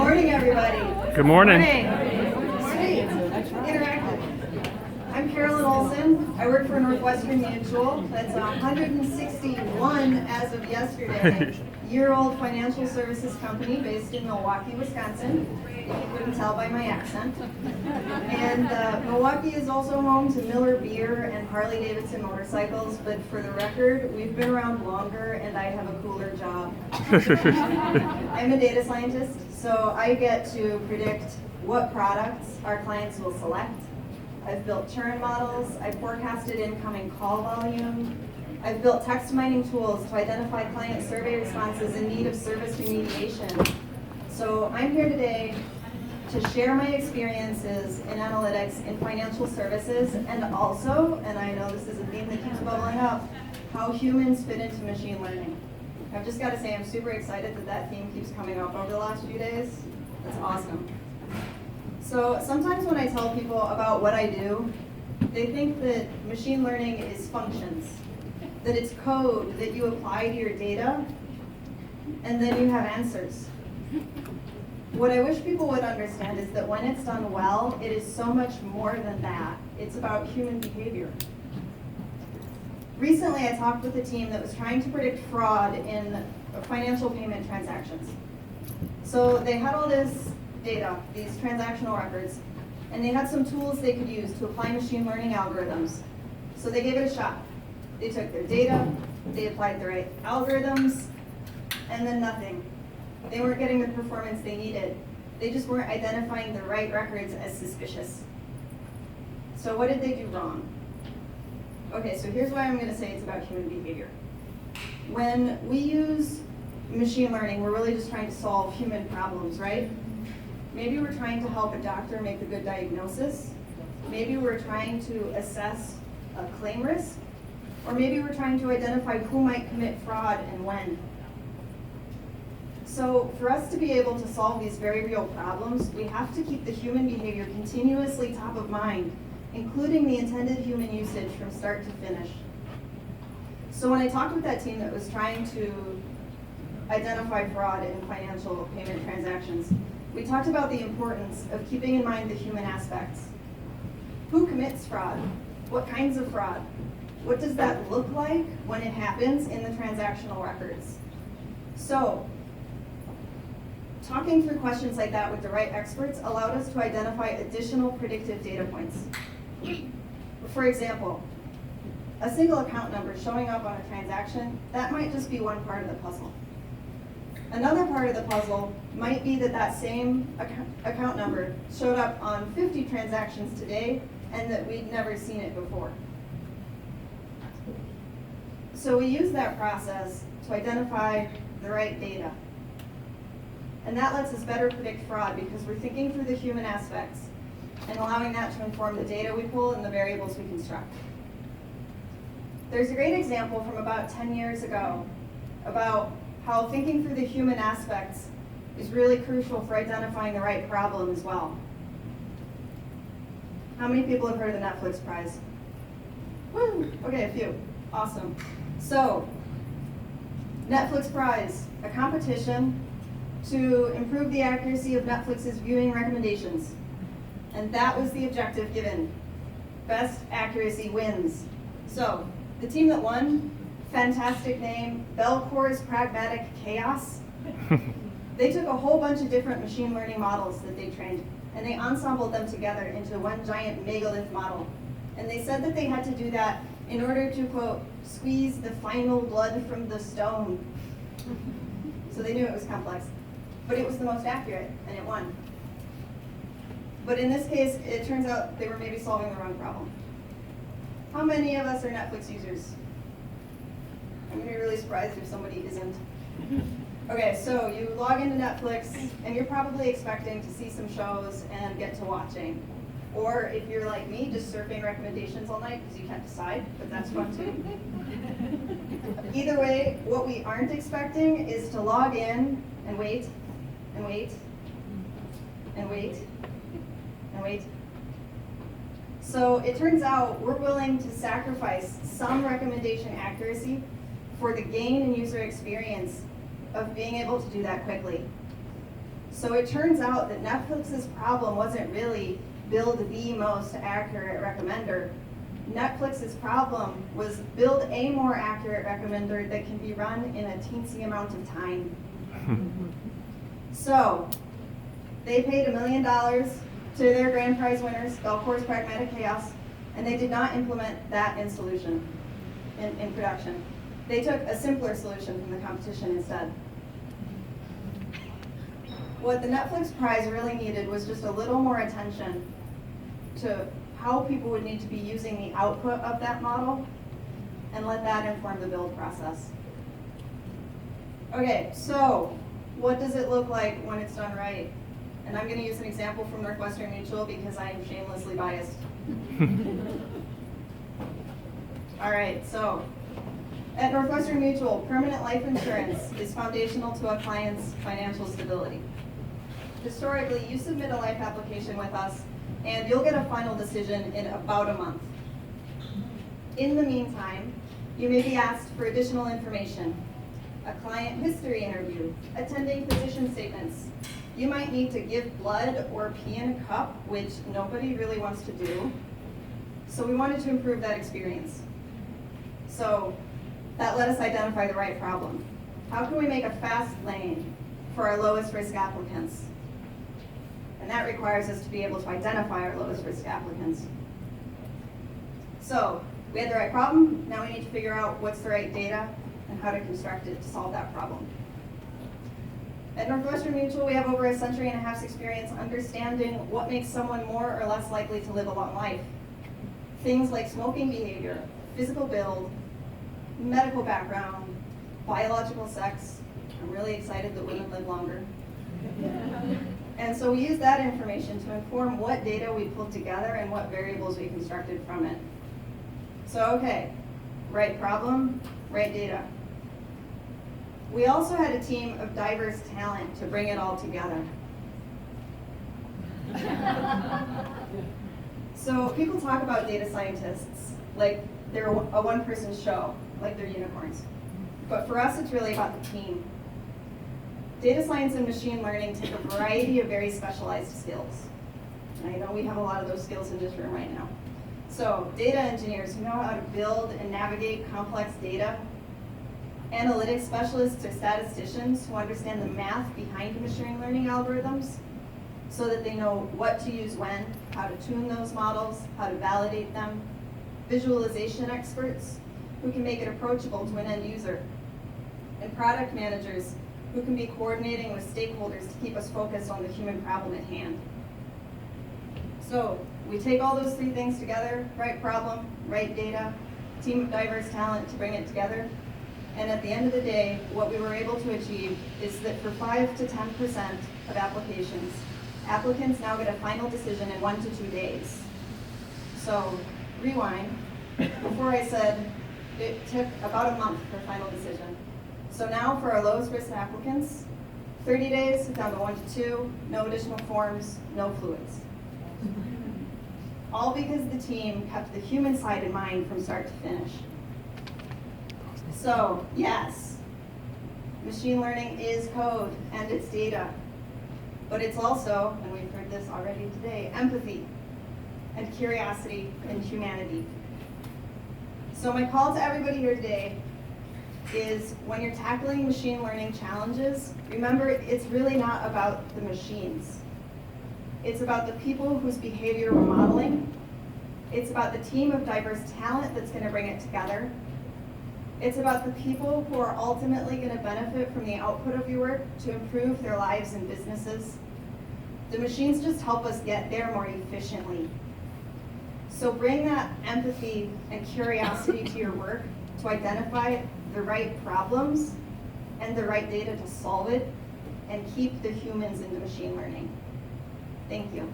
morning, everybody. Good morning. Sweet. Interactive. I'm Carolyn Olsen. I work for Northwestern Mutual. That's 161 as of yesterday. Year-old financial services company based in Milwaukee, Wisconsin. If you couldn't tell by my accent. And Milwaukee is also home to Miller Beer and Harley-Davidson motorcycles, but for the record, we've been around longer and I have a cooler job. I'm a data scientist, so I get to predict what products our clients will select. I've built churn models, I've forecasted incoming call volume, I've built text mining tools to identify client survey responses in need of service remediation. So I'm here today to share my experiences in analytics in financial services, and also, and I know this is a theme that keeps bubbling up, how humans fit into machine learning. I've just got to say I'm super excited that that theme keeps coming up over the last few days. It's awesome. So sometimes when I tell people about what I do, they think that machine learning is functions, that it's code that you apply to your data, and then you have answers. What I wish people would understand is that when it's done well, it is so much more than that. It's about human behavior. Recently, I talked with a team that was trying to predict fraud in financial payment transactions. So they had all this data, these transactional records, and they had some tools they could use to apply machine learning algorithms. So they gave it a shot. They took their data, they applied the right algorithms, and then nothing. They weren't getting the performance they needed. They just weren't identifying the right records as suspicious. So what did they do wrong? Okay, so here's why I'm going to say it's about human behavior. When we use machine learning, we're really just trying to solve human problems, right? Maybe we're trying to help a doctor make a good diagnosis. Maybe we're trying to assess a claim risk. Or maybe we're trying to identify who might commit fraud and when. So for us to be able to solve these very real problems, we have to keep the human behavior continuously top of mind, including the intended human usage from start to finish. So when I talked with that team that was trying to identify fraud in financial payment transactions, we talked about the importance of keeping in mind the human aspects. Who commits fraud? What kinds of fraud? What does that look like when it happens in the transactional records? So, talking through questions like that with the right experts allowed us to identify additional predictive data points. For example, a single account number showing up on a transaction, that might just be one part of the puzzle. Another part of the puzzle might be that that same account number showed up on 50 transactions today and that we'd never seen it before. So we use that process to identify the right data. And that lets us better predict fraud because we're thinking through the human aspects and allowing that to inform the data we pull and the variables we construct. There's a great example from about 10 years ago about how thinking through the human aspects is really crucial for identifying the right problem as well. How many people have heard of the Netflix prize? Woo! Okay, a few. Awesome. So, Netflix prize, a competition to improve the accuracy of Netflix's viewing recommendations. And that was the objective given. Best accuracy wins. So, the team that won, fantastic name, Belcore's Pragmatic Chaos. They took a whole bunch of different machine learning models that they trained, and they ensembled them together into one giant megalith model. And they said that they had to do that in order to, quote, squeeze the final blood from the stone. So they knew it was complex. But it was the most accurate, and it won. But in this case, it turns out they were maybe solving the wrong problem. How many of us are Netflix users? I'm gonna be really surprised if somebody isn't. Okay, so you log into Netflix, and you're probably expecting to see some shows and get to watching. Or if you're like me, just surfing recommendations all night because you can't decide, but that's fun too. Either way, what we aren't expecting is to log in and wait, and wait, and wait, and wait. So it turns out we're willing to sacrifice some recommendation accuracy for the gain in user experience of being able to do that quickly. So it turns out that Netflix's problem wasn't really build the most accurate recommender. Netflix's problem was build a more accurate recommender that can be run in a teensy amount of time. So they paid $1 million to their grand prize winners, Golf Course Pragmatic Chaos, and they did not implement that in production. They took a simpler solution from the competition instead. What the Netflix prize really needed was just a little more attention to how people would need to be using the output of that model and let that inform the build process. Okay, so what does it look like when it's done right? And I'm going to use an example from Northwestern Mutual because I am shamelessly biased. All right, so at Northwestern Mutual, permanent life insurance is foundational to a client's financial stability. Historically, you submit a life application with us, and you'll get a final decision in about a month. In the meantime, you may be asked for additional information, a client history interview, attending physician statements. You might need to give blood or pee in a cup, which nobody really wants to do. So we wanted to improve that experience. So that let us identify the right problem. How can we make a fast lane for our lowest risk applicants? And that requires us to be able to identify our lowest risk applicants. So we had the right problem, now we need to figure out what's the right data and how to construct it to solve that problem. At Northwestern Mutual, we have over a century and a half's experience understanding what makes someone more or less likely to live a long life. Things like smoking behavior, physical build, medical background, biological sex. I'm really excited that women live longer. And so we use that information to inform what data we pulled together and what variables we constructed from it. So, okay, right problem, right data. We also had a team of diverse talent to bring it all together. So people talk about data scientists like they're a one-person show, like they're unicorns. But for us, it's really about the team. Data science and machine learning take a variety of very specialized skills. And I know we have a lot of those skills in this room right now. So data engineers who know how to build and navigate complex data, analytics specialists or statisticians who understand the math behind machine learning algorithms so that they know what to use when, how to tune those models, how to validate them, visualization experts who can make it approachable to an end user, and product managers who can be coordinating with stakeholders to keep us focused on the human problem at hand. So we take all those three things together, right problem, right data, team of diverse talent to bring it together. And at the end of the day, what we were able to achieve is that for 5 to 10% of applications, applicants now get a final decision in 1 to 2 days. So rewind, before I said it took about a month for final decision. So now for our lowest risk applicants, 30 days down to 1 to 2, no additional forms, no fluids. All because the team kept the human side in mind from start to finish. So yes, machine learning is code and it's data, but it's also, and we've heard this already today, empathy and curiosity and humanity. So my call to everybody here today is when you're tackling machine learning challenges, remember it's really not about the machines. It's about the people whose behavior we're modeling. It's about the team of diverse talent that's going to bring it together. It's about the people who are ultimately going to benefit from the output of your work to improve their lives and businesses. The machines just help us get there more efficiently. So bring that empathy and curiosity to your work to identify the right problems and the right data to solve it, and keep the humans in the machine learning. Thank you.